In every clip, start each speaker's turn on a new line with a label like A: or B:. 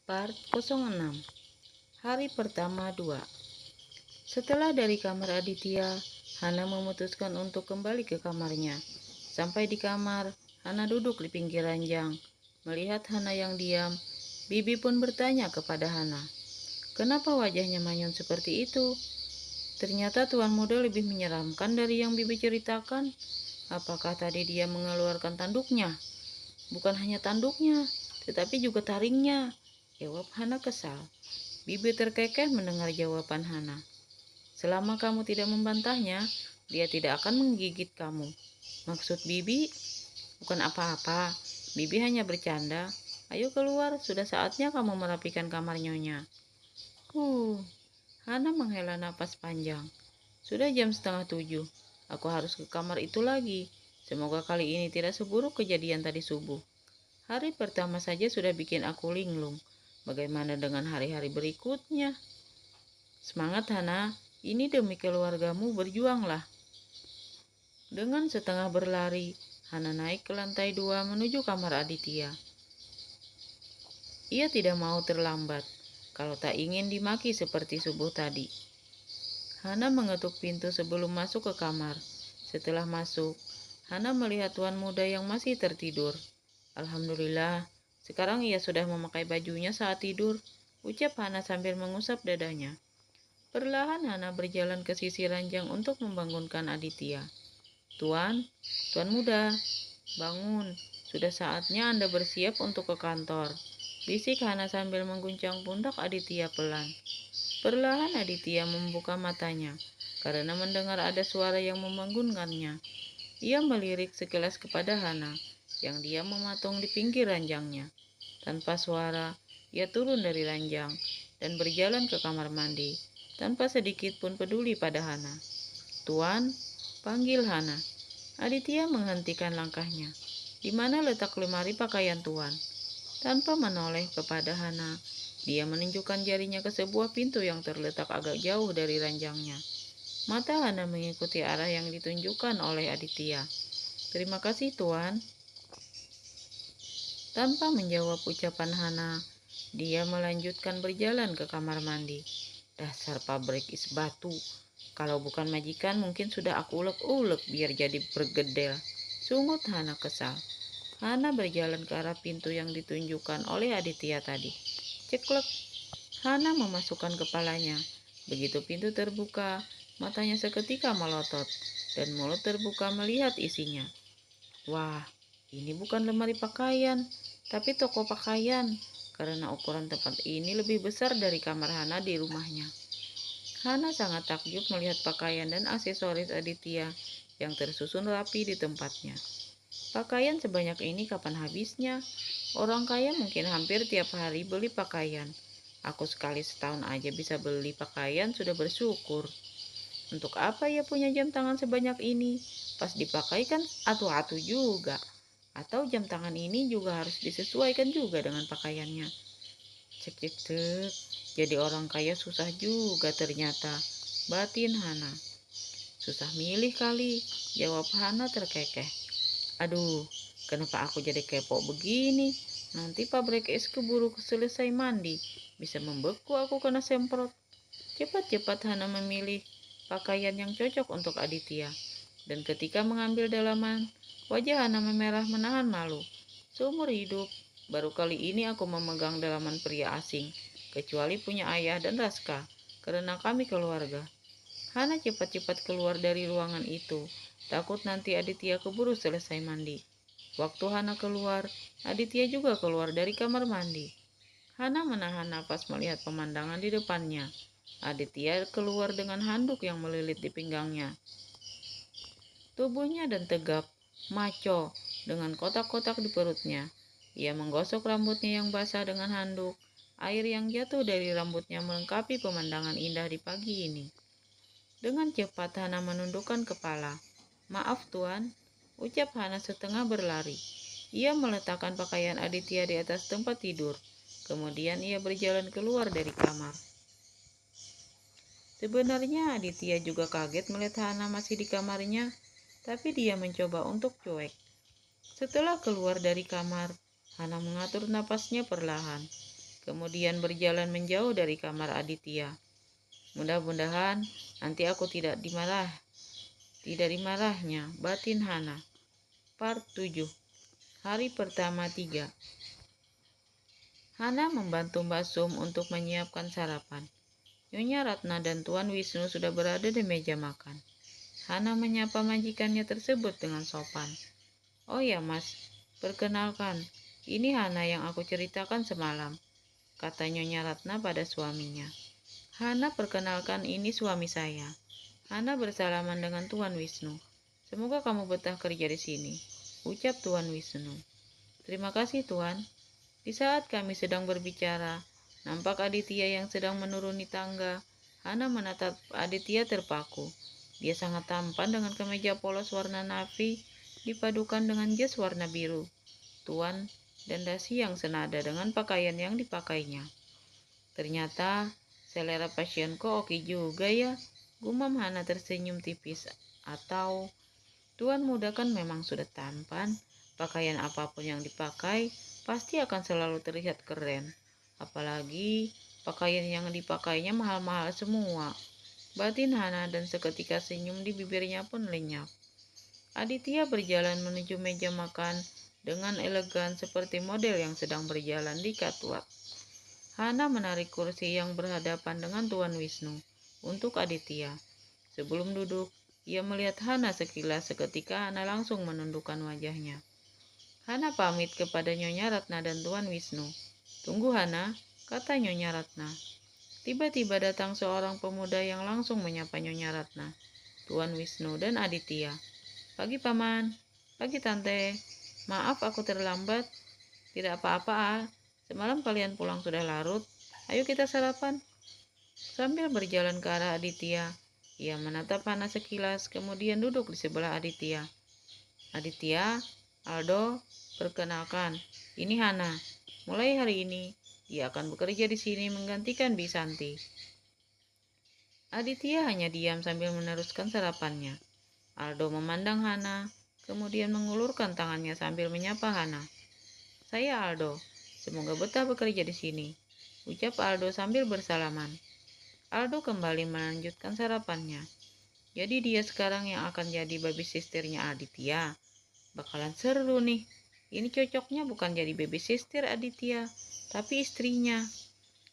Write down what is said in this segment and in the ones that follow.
A: Part 06. Hari pertama 2. Setelah dari kamar Aditya, Hana memutuskan untuk kembali ke kamarnya. Sampai di kamar, Hana duduk di pinggir ranjang. Melihat Hana yang diam, Bibi pun bertanya kepada Hana, "Kenapa wajahnya manyun seperti itu?" Ternyata tuan muda lebih menyeramkan dari yang Bibi ceritakan. Apakah tadi dia mengeluarkan tanduknya? Bukan hanya tanduknya, tetapi juga taringnya, jawab Hana kesal. Bibi terkekeh mendengar jawaban Hana. "Selama kamu tidak membantahnya, dia tidak akan menggigit kamu." Maksud Bibi bukan apa-apa. Bibi hanya bercanda. "Ayo keluar, sudah saatnya kamu merapikan kamar Nyonya." Hana menghela napas panjang. Sudah jam setengah 7. Aku harus ke kamar itu lagi. Semoga kali ini tidak seburuk kejadian tadi subuh. Hari pertama saja sudah bikin aku linglung. Bagaimana dengan hari-hari berikutnya? Semangat Hana, ini demi keluargamu, berjuanglah. Dengan setengah berlari, Hana naik ke lantai 2 menuju kamar Aditya. Ia tidak mau terlambat, kalau tak ingin dimaki seperti subuh tadi. Hana mengetuk pintu sebelum masuk ke kamar. Setelah masuk, Hana melihat tuan muda yang masih tertidur. Alhamdulillah, sekarang ia sudah memakai bajunya saat tidur, ucap Hana sambil mengusap dadanya. Perlahan Hana berjalan ke sisi ranjang untuk membangunkan Aditya. "Tuan, tuan muda, bangun. Sudah saatnya Anda bersiap untuk ke kantor," bisik Hana sambil mengguncang pundak Aditya pelan. Perlahan Aditya membuka matanya karena mendengar ada suara yang membangunkannya. Ia melirik sekilas kepada Hana yang diam mematung di pinggir ranjangnya. Tanpa suara, ia turun dari ranjang dan berjalan ke kamar mandi, tanpa sedikit pun peduli pada Hana. "Tuan," panggil Hana. Aditya menghentikan langkahnya. "Di mana letak lemari pakaian Tuan?" Tanpa menoleh kepada Hana, dia menunjukkan jarinya ke sebuah pintu yang terletak agak jauh dari ranjangnya. Mata Hana mengikuti arah yang ditunjukkan oleh Aditya. "Terima kasih, Tuan." Tanpa menjawab ucapan Hana, dia melanjutkan berjalan ke kamar mandi. Dasar pabrik is batu. Kalau bukan majikan mungkin sudah aku ulek-ulek biar jadi bergedel. Sungut Hana kesal. Hana berjalan ke arah pintu yang ditunjukkan oleh Aditya tadi. Ceklek. Hana memasukkan kepalanya. Begitu pintu terbuka, matanya seketika melotot dan mulut terbuka melihat isinya. Wah, ini bukan lemari pakaian, tapi toko pakaian, karena ukuran tempat ini lebih besar dari kamar Hana di rumahnya. Hana sangat takjub melihat pakaian dan aksesoris Aditya yang tersusun rapi di tempatnya. Pakaian sebanyak ini kapan habisnya? Orang kaya mungkin hampir tiap hari beli pakaian. Aku sekali setahun aja bisa beli pakaian sudah bersyukur. Untuk apa ia punya jam tangan sebanyak ini? Pas dipakai kan atu-atu juga. Atau jam tangan ini juga harus disesuaikan juga dengan pakaiannya. Cek cek cek. Jadi orang kaya susah juga ternyata. Batin Hana. Susah milih kali, jawab Hana terkekeh. Aduh, kenapa aku jadi kepo begini? Nanti pabrik es keburu selesai mandi. Bisa membeku aku kena semprot. Cepat-cepat Hana memilih pakaian yang cocok untuk Aditya. Dan ketika mengambil dalaman, wajah Hana memerah menahan malu. Seumur hidup, baru kali ini aku memegang dalaman pria asing, kecuali punya ayah dan Raska, karena kami keluarga. Hana cepat-cepat keluar dari ruangan itu, takut nanti Aditya keburu selesai mandi. Waktu Hana keluar, Aditya juga keluar dari kamar mandi. Hana menahan napas melihat pemandangan di depannya. Aditya keluar dengan handuk yang melilit di pinggangnya. Tubuhnya dan tegap, maco, dengan kotak-kotak di perutnya. Ia menggosok rambutnya yang basah dengan handuk. Air yang jatuh dari rambutnya melengkapi pemandangan indah di pagi ini. Dengan cepat Hana menundukkan kepala. "Maaf Tuan," ucap Hana setengah berlari. Ia meletakkan pakaian Aditya di atas tempat tidur. Kemudian ia berjalan keluar dari kamar. Sebenarnya Aditya juga kaget melihat Hana masih di kamarnya, tapi dia mencoba untuk cuek. Setelah keluar dari kamar, Hana mengatur napasnya perlahan. kemudian berjalan menjauh dari kamar Aditya. Mudah-mudahan nanti aku tidak dimarahnya, batin Hana. Part 7. Hari pertama 3. Hana membantu Mbak Sum untuk menyiapkan sarapan. Nyonya Ratna dan Tuan Wisnu sudah berada di meja makan. Hana menyapa majikannya tersebut dengan sopan. "Oh ya Mas, perkenalkan, ini Hana yang aku ceritakan semalam," kata Nyonya Ratna pada suaminya. "Hana, perkenalkan, ini suami saya." Hana bersalaman dengan Tuan Wisnu. "Semoga kamu betah kerja di sini," ucap Tuan Wisnu. "Terima kasih Tuan." Di saat kami sedang berbicara, nampak Aditya yang sedang menuruni tangga. Hana menatap Aditya terpaku. Dia sangat tampan dengan kemeja polos warna navy dipadukan dengan jas warna biru, tuan, dan dasi yang senada dengan pakaian yang dipakainya. "Ternyata selera pasienku oke juga ya," gumam Hana tersenyum tipis. "Atau tuan muda kan memang sudah tampan, pakaian apapun yang dipakai pasti akan selalu terlihat keren. Apalagi pakaian yang dipakainya mahal-mahal semua," batin Hana, dan seketika senyum di bibirnya pun lenyap. Aditya berjalan menuju meja makan dengan elegan seperti model yang sedang berjalan di catwalk. Hana menarik kursi yang berhadapan dengan Tuan Wisnu untuk Aditya. Sebelum duduk, ia melihat Hana sekilas. Seketika Hana langsung menundukkan wajahnya. Hana pamit kepada Nyonya Ratna dan Tuan Wisnu. "Tunggu Hana," kata Nyonya Ratna. Tiba-tiba datang seorang pemuda yang langsung menyapa Nyonya Ratna, Tuan Wisnu, dan Aditya. "Pagi Paman." "Pagi Tante. Maaf aku terlambat." "Tidak apa-apa, Ah. Semalam kalian pulang sudah larut. Ayo kita sarapan." Sambil berjalan ke arah Aditya, ia menatap Hana sekilas, kemudian duduk di sebelah Aditya. "Aditya, Aldo, perkenalkan, ini Hana. Mulai hari ini, dia akan bekerja di sini menggantikan Bisanti." Aditya hanya diam sambil meneruskan sarapannya. Aldo memandang Hana, kemudian mengulurkan tangannya sambil menyapa Hana. "Saya Aldo. Semoga betah bekerja di sini," ucap Aldo sambil bersalaman. Aldo kembali melanjutkan sarapannya. "Jadi dia sekarang yang akan jadi babysisternya Aditya. Bakalan seru nih. Ini cocoknya bukan jadi babysister Aditya, tapi istrinya."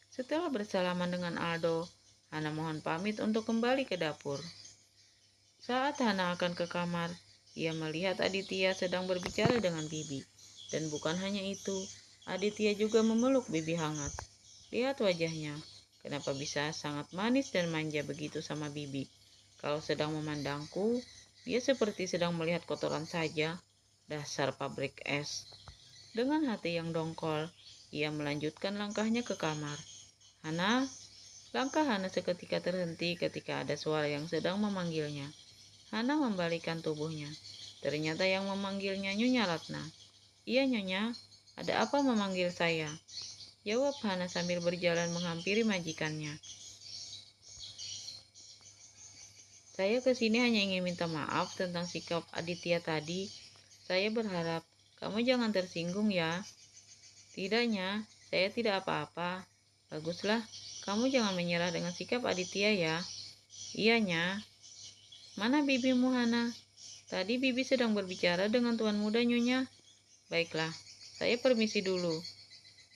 A: Setelah bersalaman dengan Aldo, Hana mohon pamit untuk kembali ke dapur. Saat Hana akan ke kamar, ia melihat Aditya sedang berbicara dengan Bibi. Dan bukan hanya itu, Aditya juga memeluk Bibi hangat. Lihat wajahnya, kenapa bisa sangat manis dan manja begitu sama Bibi. Kalau sedang memandangku, dia seperti sedang melihat kotoran saja. Dasar pabrik es. Dengan hati yang dongkol, ia melanjutkan langkahnya ke kamar. "Hana." Langkah Hana seketika terhenti ketika ada suara yang sedang memanggilnya. Hana membalikkan tubuhnya. Ternyata yang memanggilnya Nyonya Ratna. "Iya Nyonya, ada apa memanggil saya?" jawab Hana sambil berjalan menghampiri majikannya. "Saya kesini hanya ingin minta maaf tentang sikap Aditya tadi. Saya berharap kamu jangan tersinggung ya." "Tidaknya, saya tidak apa-apa." "Baguslah, kamu jangan menyerah dengan sikap Aditya ya." "Iyanya." "Mana bibimu Hana?" "Tadi bibi sedang berbicara dengan tuan muda Nyonya." "Baiklah, saya permisi dulu,"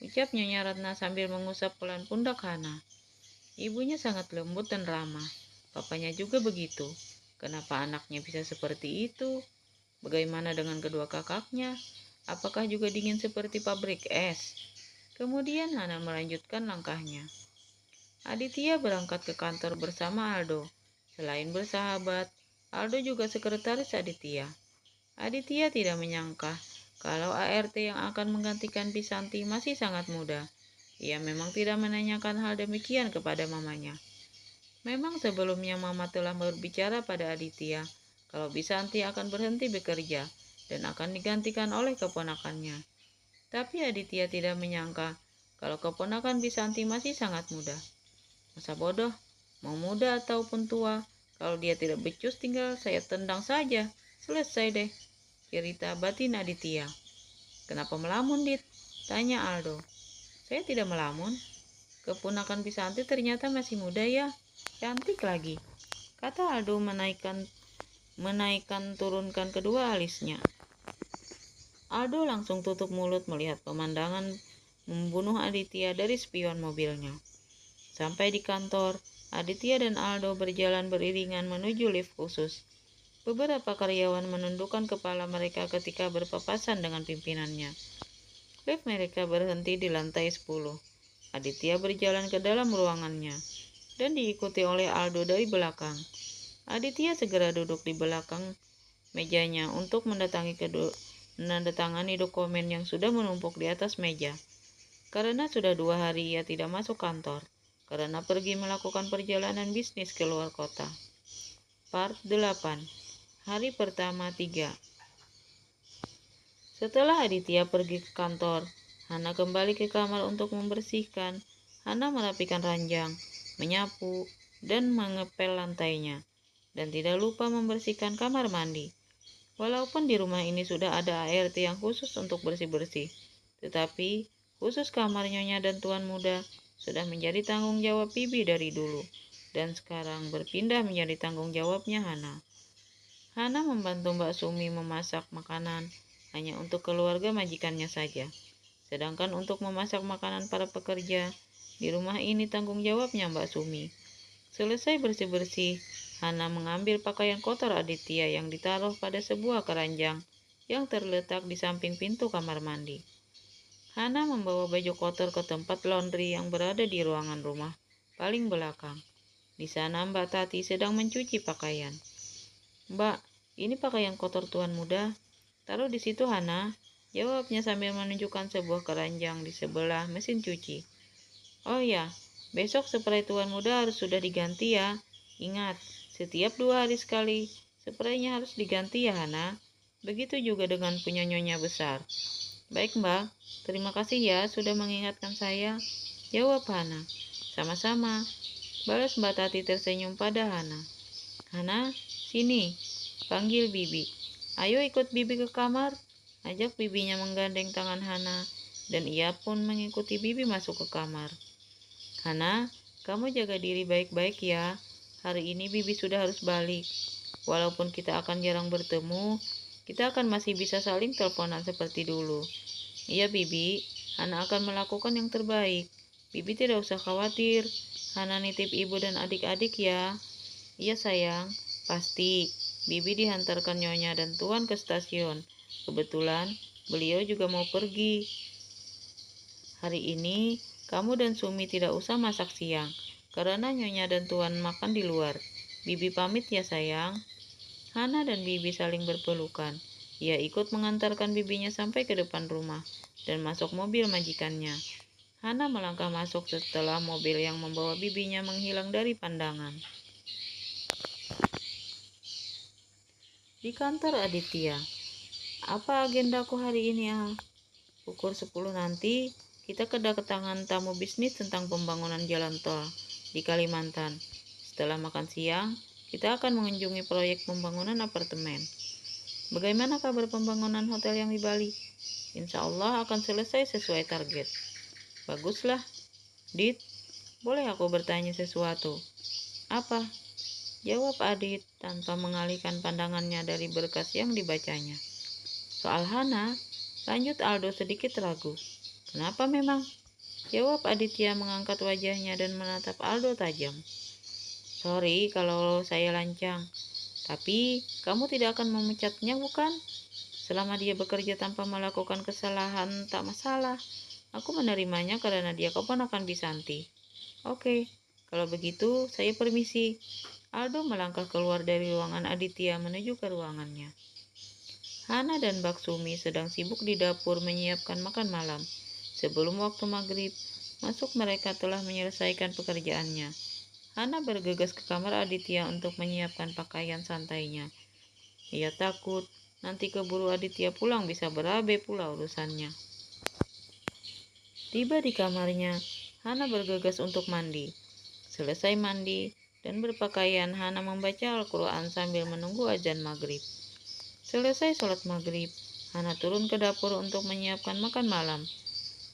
A: ucap Nyonya Ratna sambil mengusap pelan pundak Hana. Ibunya sangat lembut dan ramah. Papanya juga begitu. Kenapa anaknya bisa seperti itu? Bagaimana dengan kedua kakaknya? Apakah juga dingin seperti pabrik es? Kemudian Hana melanjutkan langkahnya. Aditya berangkat ke kantor bersama Aldo. Selain bersahabat, Aldo juga sekretaris Aditya. Aditya tidak menyangka kalau ART yang akan menggantikan Bisanti masih sangat muda. Ia memang tidak menanyakan hal demikian kepada mamanya. Memang sebelumnya mama telah berbicara pada Aditya kalau Bisanti akan berhenti bekerja dan akan digantikan oleh keponakannya. Tapi Aditya tidak menyangka kalau keponakan Bisanti masih sangat muda. Masa bodoh, mau muda ataupun tua, kalau dia tidak becus tinggal saya tendang saja. Selesai deh, cerita batin Aditya. "Kenapa melamun, Dit?" tanya Aldo. Saya tidak melamun. Keponakan Pisanti ternyata masih muda ya. Cantik lagi, kata Aldo menaikkan turunkan kedua alisnya. Aldo langsung tutup mulut melihat pemandangan membunuh Aditya dari spion mobilnya. Sampai di kantor, Aditya dan Aldo berjalan beriringan menuju lift khusus. Beberapa karyawan menundukkan kepala mereka ketika berpapasan dengan pimpinannya. Lift mereka berhenti di lantai 10. Aditya berjalan ke dalam ruangannya dan diikuti oleh Aldo dari belakang. Aditya segera duduk di belakang mejanya untuk menandatangani dokumen yang sudah menumpuk di atas meja. Karena sudah 2 hari ia tidak masuk kantor, karena pergi melakukan perjalanan bisnis ke luar kota. Part 8. Hari pertama 3. Setelah Aditya pergi ke kantor, Hana kembali ke kamar untuk membersihkan. Hana merapikan ranjang, menyapu, dan mengepel lantainya, dan tidak lupa membersihkan kamar mandi. Walaupun di rumah ini sudah ada ART yang khusus untuk bersih-bersih, tetapi khusus kamar Nyonya dan Tuan Muda sudah menjadi tanggung jawab Bibi dari dulu, dan sekarang berpindah menjadi tanggung jawabnya Hana. Hana membantu Mbak Sumi memasak makanan hanya untuk keluarga majikannya saja. Sedangkan untuk memasak makanan para pekerja, di rumah ini tanggung jawabnya Mbak Sumi. Selesai bersih-bersih, Hana mengambil pakaian kotor Aditya yang ditaruh pada sebuah keranjang yang terletak di samping pintu kamar mandi. Hana membawa baju kotor ke tempat laundry yang berada di ruangan rumah paling belakang. Di sana Mbak Tati sedang mencuci pakaian. "Mbak, ini pakaian kotor Tuan Muda." "Taruh di situ, Hana," jawabnya sambil menunjukkan sebuah keranjang di sebelah mesin cuci. "Oh ya, besok spray Tuan Muda harus sudah diganti ya. Ingat, setiap 2 hari sekali, spraynya harus diganti ya, Hana. Begitu juga dengan punya Nyonya besar." "Baik, Mbak. Terima kasih ya sudah mengingatkan saya," jawab Hana. "Sama-sama," balas Mbak Tati tersenyum pada Hana. "Hana, sini," panggil Bibi. "Ayo ikut Bibi ke kamar," ajak bibinya menggandeng tangan Hana, dan ia pun mengikuti Bibi masuk ke kamar. "Hana, kamu jaga diri baik-baik ya. Hari ini Bibi sudah harus balik. Walaupun kita akan jarang bertemu, kita akan masih bisa saling teleponan seperti dulu." "Iya Bibi, Hana akan melakukan yang terbaik. Bibi tidak usah khawatir. Hana nitip ibu dan adik-adik ya." "Iya sayang, pasti." Bibi dihantarkan Nyonya dan Tuan ke stasiun. Kebetulan beliau juga mau pergi. "Hari ini kamu dan Sumi tidak usah masak siang, karena Nyonya dan Tuan makan di luar. Bibi pamit ya sayang." Hana dan Bibi saling berpelukan. Ia ikut mengantarkan bibinya sampai ke depan rumah dan masuk mobil majikannya. Hana melangkah masuk setelah mobil yang membawa bibinya menghilang dari pandangan. Di kantor Aditya. "Apa agendaku hari ini, Al?" "Pukul 10 nanti, kita kedatangan tamu bisnis tentang pembangunan jalan tol di Kalimantan. Setelah makan siang, kita akan mengunjungi proyek pembangunan apartemen." "Bagaimana kabar pembangunan hotel yang di Bali?" "Insya Allah akan selesai sesuai target." "Baguslah." "Dit, boleh aku bertanya sesuatu?" "Apa?" jawab Adit tanpa mengalihkan pandangannya dari berkas yang dibacanya. "Soal Hana," lanjut Aldo sedikit ragu. "Kenapa memang?" jawab Aditya mengangkat wajahnya dan menatap Aldo tajam. "Sorry kalau saya lancang, tapi kamu tidak akan memecatnya bukan? Selama dia bekerja tanpa melakukan kesalahan tak masalah. Aku menerimanya karena dia keponakan Bisanti." "Oke, kalau begitu saya permisi." Aldo melangkah keluar dari ruangan Aditya menuju ke ruangannya. Hana dan Bak Sumi sedang sibuk di dapur menyiapkan makan malam. Sebelum waktu maghrib, mereka telah menyelesaikan pekerjaannya. Hana bergegas ke kamar Aditya untuk menyiapkan pakaian santainya. Ia takut nanti keburu Aditya pulang bisa berabe pula urusannya. Tiba di kamarnya, Hana bergegas untuk mandi. Selesai mandi dan berpakaian, Hana membaca Al-Quran sambil menunggu azan maghrib. Selesai sholat maghrib, Hana turun ke dapur untuk menyiapkan makan malam.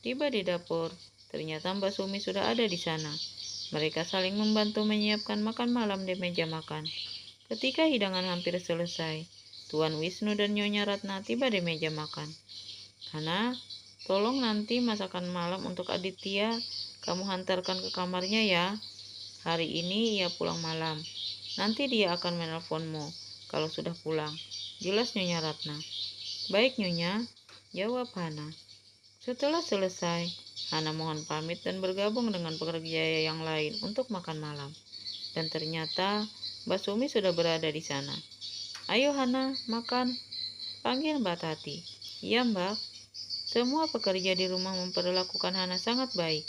A: Tiba di dapur, Ternyata Mbak Sumi sudah ada di sana. Mereka saling membantu menyiapkan makan malam di meja makan. Ketika hidangan hampir selesai, Tuan Wisnu dan Nyonya Ratna tiba di meja makan. Hana, tolong nanti masakan malam untuk Aditya kamu hantarkan ke kamarnya ya. Hari ini ia pulang malam. Nanti dia akan menelponmu kalau sudah pulang. Jelas Nyonya Ratna. Baik Nyonya, jawab Hana. Setelah selesai, Hana mohon pamit dan bergabung dengan pekerja yang lain untuk makan malam. Dan ternyata Mbak Sumi sudah berada di sana. Ayo Hana, makan, panggil Mbak Tati. Iya Mbak. Semua pekerja di rumah memperlakukan Hana sangat baik.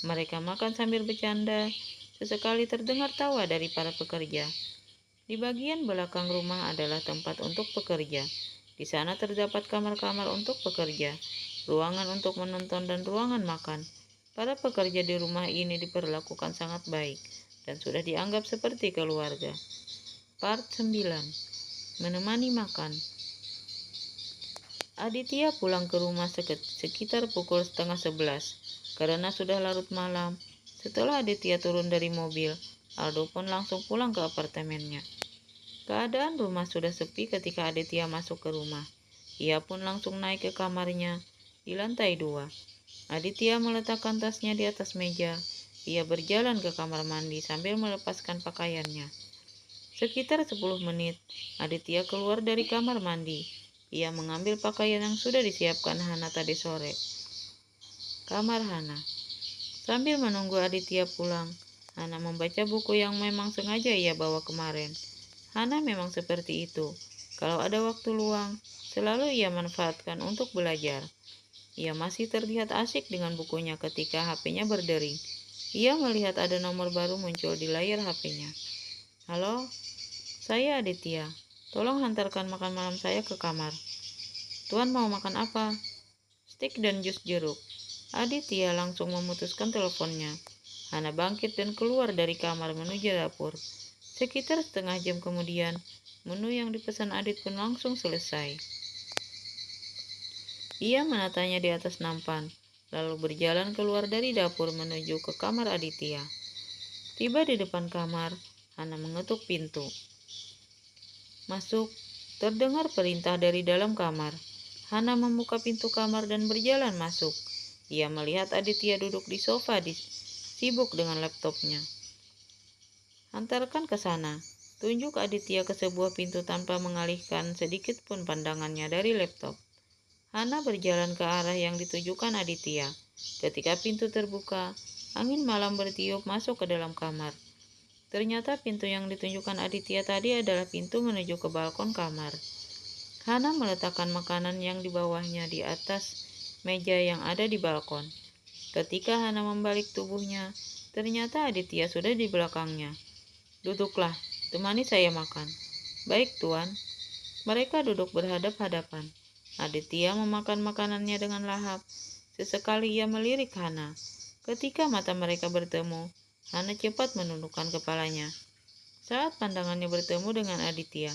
A: Mereka makan sambil bercanda. Sesekali terdengar tawa dari para pekerja. Di bagian belakang rumah adalah tempat untuk pekerja. Di sana terdapat kamar-kamar untuk pekerja, ruangan untuk menonton dan ruangan makan. Para pekerja di rumah ini diperlakukan sangat baik dan sudah dianggap seperti keluarga. Part 9. Menemani makan. Aditya pulang ke rumah sekitar pukul 10:30 karena sudah larut malam. Setelah Aditya turun dari mobil, Aldo pun langsung pulang ke apartemennya. Keadaan rumah sudah sepi ketika Aditya masuk ke rumah. Ia pun langsung naik ke kamarnya di lantai 2. Aditya meletakkan tasnya di atas meja. Ia berjalan ke kamar mandi sambil melepaskan pakaiannya. Sekitar 10 menit, Aditya keluar dari kamar mandi. Ia mengambil pakaian yang sudah disiapkan Hana tadi sore. Kamar Hana. Sambil menunggu Aditya pulang, Hana membaca buku yang memang sengaja ia bawa kemarin. Hana memang seperti itu. Kalau ada waktu luang, selalu ia manfaatkan untuk belajar. Ia masih terlihat asik dengan bukunya ketika HP-nya berdering. Ia melihat ada nomor baru muncul di layar HP-nya. Halo, saya Aditya. Tolong hantarkan makan malam saya ke kamar. Tuan mau makan apa? Steak dan jus jeruk. Aditya langsung memutuskan teleponnya. Hana bangkit dan keluar dari kamar menuju dapur. Sekitar setengah jam kemudian, menu yang dipesan Adit pun langsung selesai. Ia menatanya di atas nampan, lalu berjalan keluar dari dapur menuju ke kamar Aditya. Tiba di depan kamar, Hana mengetuk pintu. Masuk, terdengar perintah dari dalam kamar. Hana membuka pintu kamar dan berjalan masuk. Ia melihat Aditya duduk di sofa sibuk dengan laptopnya. Hantarkan ke sana. Tunjuk Aditya ke sebuah pintu tanpa mengalihkan sedikit pun pandangannya dari laptop. Hana berjalan ke arah yang ditujukan Aditya. Ketika pintu terbuka, angin malam bertiup masuk ke dalam kamar. Ternyata pintu yang ditunjukkan Aditya tadi adalah pintu menuju ke balkon kamar. Hana meletakkan makanan yang di bawahnya di atas meja yang ada di balkon. Ketika Hana membalik tubuhnya, ternyata Aditya sudah di belakangnya. Duduklah, temani saya makan. Baik, Tuan. Mereka duduk berhadap-hadapan. Aditya memakan makanannya dengan lahap. Sesekali ia melirik Hana. Ketika mata mereka bertemu, Hana cepat menundukkan kepalanya. Saat pandangannya bertemu dengan Aditya,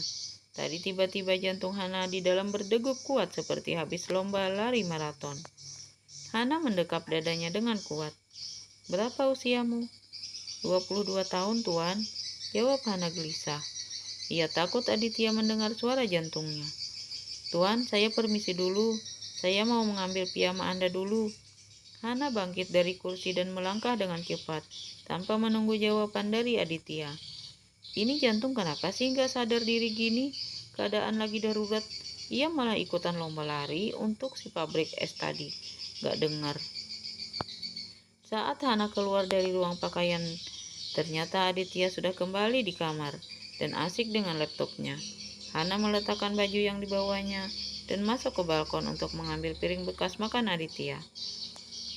A: tadi tiba-tiba jantung Hana di dalam berdegup kuat seperti habis lomba lari maraton. Hana mendekap dadanya dengan kuat. Berapa usiamu? 22 tahun, Tuan, jawab Hana gelisah. Ia takut Aditya mendengar suara jantungnya. Tuan, saya permisi dulu. Saya mau mengambil piyama Anda dulu. Hana bangkit dari kursi dan melangkah dengan cepat, tanpa menunggu jawaban dari Aditya. Ini jantung kenapa sih nggak sadar diri gini? Keadaan lagi darurat. Ia malah ikutan lomba lari untuk si pabrik es tadi. Gak dengar. Saat Hana keluar dari ruang pakaian, ternyata Aditya sudah kembali di kamar dan asik dengan laptopnya. Hana meletakkan baju yang dibawanya dan masuk ke balkon untuk mengambil piring bekas makan Aditya.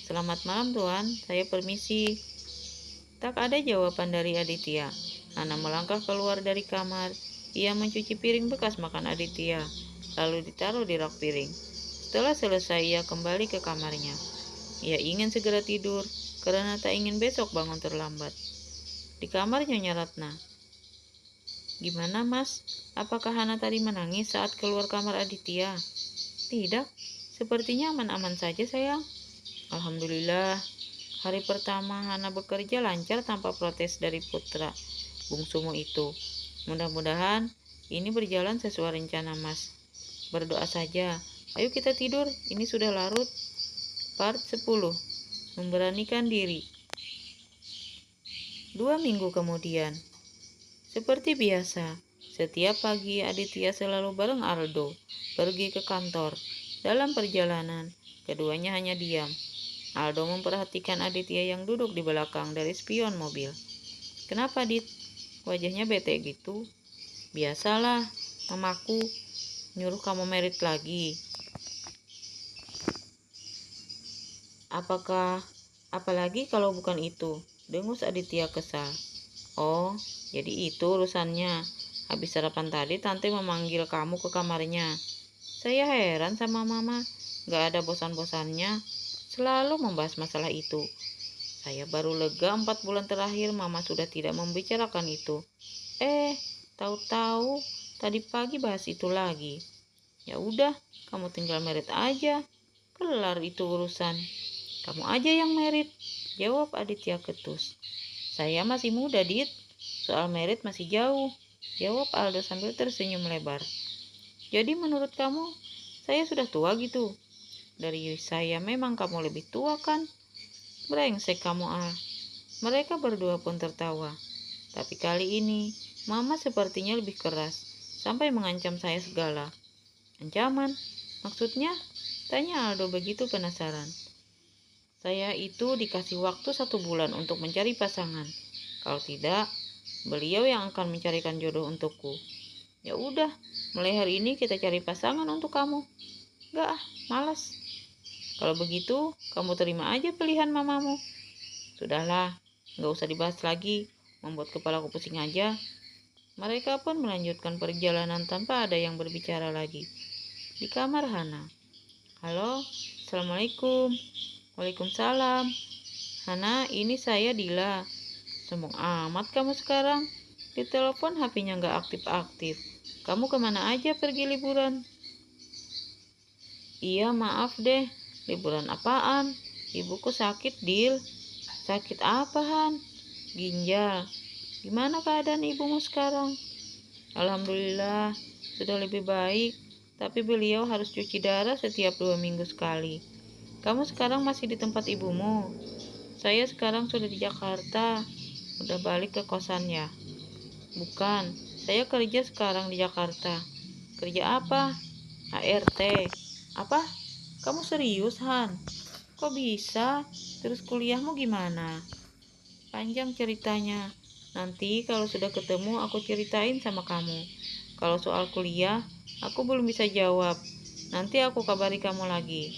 A: Selamat malam, Tuan. Saya permisi. Tak ada jawaban dari Aditya. Hana melangkah keluar dari kamar. Ia mencuci piring bekas makan Aditya, lalu ditaruh di rak piring. Setelah selesai, ia kembali ke kamarnya. Ia ingin segera tidur, karena tak ingin besok bangun terlambat. Di kamar Nyonya Ratna. Gimana, Mas? Apakah Hana tadi menangis saat keluar kamar Aditya? Tidak, sepertinya aman-aman saja, sayang. Alhamdulillah. Hari pertama Hana bekerja lancar tanpa protes dari putra bungsumu itu. Mudah-mudahan ini berjalan sesuai rencana, Mas. Berdoa saja. Ayo kita tidur, ini sudah larut. Part 10. Memberanikan diri. 2 minggu kemudian. Seperti biasa, setiap pagi Aditya selalu bareng Aldo pergi ke kantor. Dalam perjalanan, keduanya hanya diam. Aldo memperhatikan Aditya yang duduk di belakang dari spion mobil. Kenapa, Dit? Wajahnya bete gitu. Biasalah, mamaku nyuruh kamu merit lagi. Apalagi kalau bukan itu, dengus Aditya kesal. Oh, jadi itu urusannya. Habis sarapan tadi tante memanggil kamu ke kamarnya. Saya heran sama mama, gak ada bosan-bosannya selalu membahas masalah itu. Saya baru lega 4 bulan terakhir mama sudah tidak membicarakan itu. Tahu-tahu tadi pagi bahas itu lagi. Ya udah, kamu tinggal merit aja. Kelar itu urusan. Kamu aja yang merit, jawab Aditya ketus. Saya masih muda, Dit. Soal merit masih jauh, jawab Aldo sambil tersenyum lebar. Jadi menurut kamu, saya sudah tua gitu? Dari saya memang kamu lebih tua kan? Brengsek kamu, Al. Mereka berdua pun tertawa. Tapi kali ini, Mama sepertinya lebih keras, sampai mengancam saya segala. Ancaman? Maksudnya? Tanya Aldo begitu penasaran. Saya itu dikasih waktu 1 bulan untuk mencari pasangan. Kalau tidak, beliau yang akan mencarikan jodoh untukku. Ya udah, mulai hari ini kita cari pasangan untuk kamu. Gak, malas. Kalau begitu, kamu terima aja pilihan mamamu. Sudahlah, gak usah dibahas lagi. Membuat kepalaku pusing aja. Mereka pun melanjutkan perjalanan tanpa ada yang berbicara lagi. Di kamar Hana. Halo, Assalamualaikum. Waalaikumsalam. Hana, ini saya Dila. Sombong amat kamu sekarang. Di telepon HP-nya gak aktif-aktif. Kamu kemana aja pergi liburan? Iya, maaf deh. Liburan apaan? Ibuku sakit, Dil. Sakit apa, Han? Ginjal. Gimana keadaan ibumu sekarang? Alhamdulillah, sudah lebih baik. Tapi beliau harus cuci darah setiap 2 minggu sekali. Kamu sekarang masih di tempat ibumu? Saya sekarang sudah di Jakarta. Udah balik ke kosannya. Bukan, saya kerja sekarang di Jakarta. Kerja apa? ART. Apa? Kamu serius, Han? Kok bisa? Terus kuliahmu gimana? Panjang ceritanya. Nanti kalau sudah ketemu aku ceritain sama kamu. Kalau soal kuliah, aku belum bisa jawab. Nanti aku kabari kamu lagi.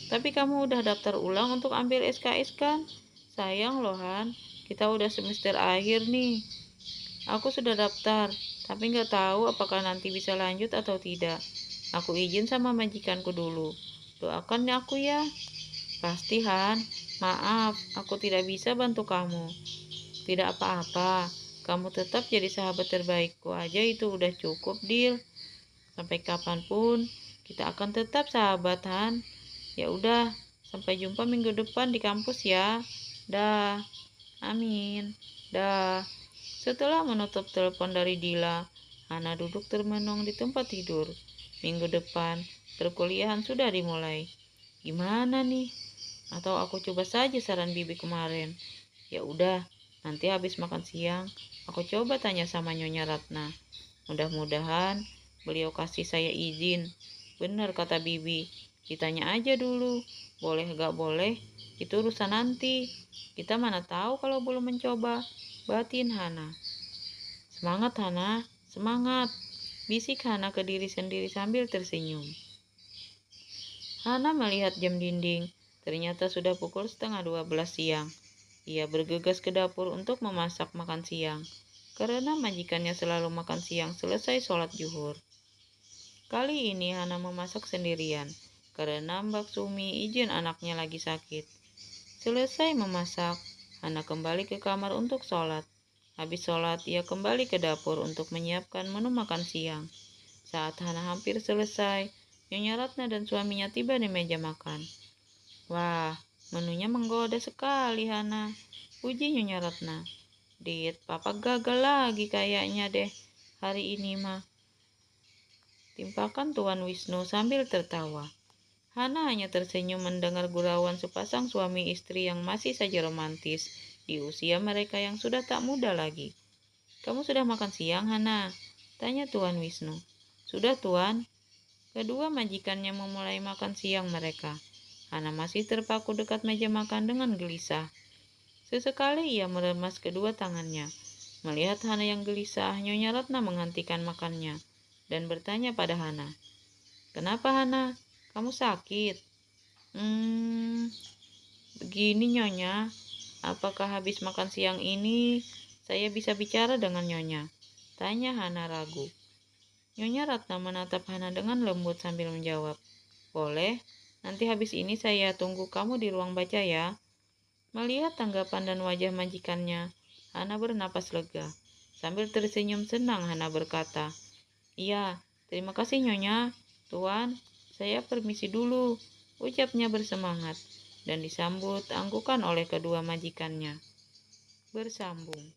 A: Tapi kamu udah daftar ulang untuk ambil SKS kan? Sayang loh, Han. Kita udah semester akhir nih. Aku sudah daftar, tapi nggak tahu apakah nanti bisa lanjut atau tidak. Aku izin sama majikanku dulu. Doakan aku ya. Pasti, Han. Maaf, aku tidak bisa bantu kamu. Tidak apa-apa. Kamu tetap jadi sahabat terbaikku aja itu udah cukup, Dil. Sampai kapanpun, kita akan tetap sahabat, Han. Ya udah, sampai jumpa minggu depan di kampus ya. Dah. Amin. Dah. Setelah menutup telepon dari Dila, Hana duduk termenung di tempat tidur. Minggu depan, perkuliahan sudah dimulai. Gimana nih? Atau aku coba saja saran Bibi kemarin. Ya udah, nanti habis makan siang, aku coba tanya sama Nyonya Ratna. Mudah-mudahan beliau kasih saya izin. Benar kata Bibi, ditanya aja dulu. Boleh gak boleh, itu urusan nanti. Kita mana tahu kalau belum mencoba. Batin Hana. Semangat Hana, semangat. Bisik Hana ke diri sendiri sambil tersenyum. Hana melihat jam dinding. Ternyata sudah pukul 11:30 siang. Ia bergegas ke dapur untuk memasak makan siang. Karena majikannya selalu makan siang selesai sholat zuhur. Kali ini Hana memasak sendirian. Karena Mbak Sumi izin anaknya lagi sakit. Selesai memasak, Hana kembali ke kamar untuk sholat. Habis sholat, ia kembali ke dapur untuk menyiapkan menu makan siang. Saat Hana hampir selesai, Nyonya Ratna dan suaminya tiba di meja makan. Wah, Menunya menggoda sekali, Hana, puji Nyonya Ratna. Dit, papa gagal lagi kayaknya deh hari ini mah, timpakan Tuan Wisnu sambil tertawa. Hana hanya tersenyum mendengar gurauan sepasang suami istri yang masih saja romantis di usia mereka yang sudah tak muda lagi. Kamu sudah makan siang, Hana? Tanya Tuan Wisnu. Sudah, Tuan. Kedua majikannya memulai makan siang mereka. Hana masih terpaku dekat meja makan dengan gelisah. Sesekali ia meremas kedua tangannya. Melihat Hana yang gelisah, Nyonya Ratna menghentikan makannya dan bertanya pada Hana. Kenapa, Hana? Kamu sakit? Begini Nyonya. Apakah habis makan siang ini saya bisa bicara dengan Nyonya? Tanya Hana ragu. Nyonya Ratna menatap Hana dengan lembut sambil menjawab. Boleh, nanti habis ini saya tunggu kamu di ruang baca ya. Melihat tanggapan dan wajah majikannya, Hana bernapas lega. Sambil tersenyum senang, Hana berkata, Iya, terima kasih Nyonya. Tuan, saya permisi dulu, ucapnya bersemangat, dan disambut anggukan oleh kedua majikannya. Bersambung.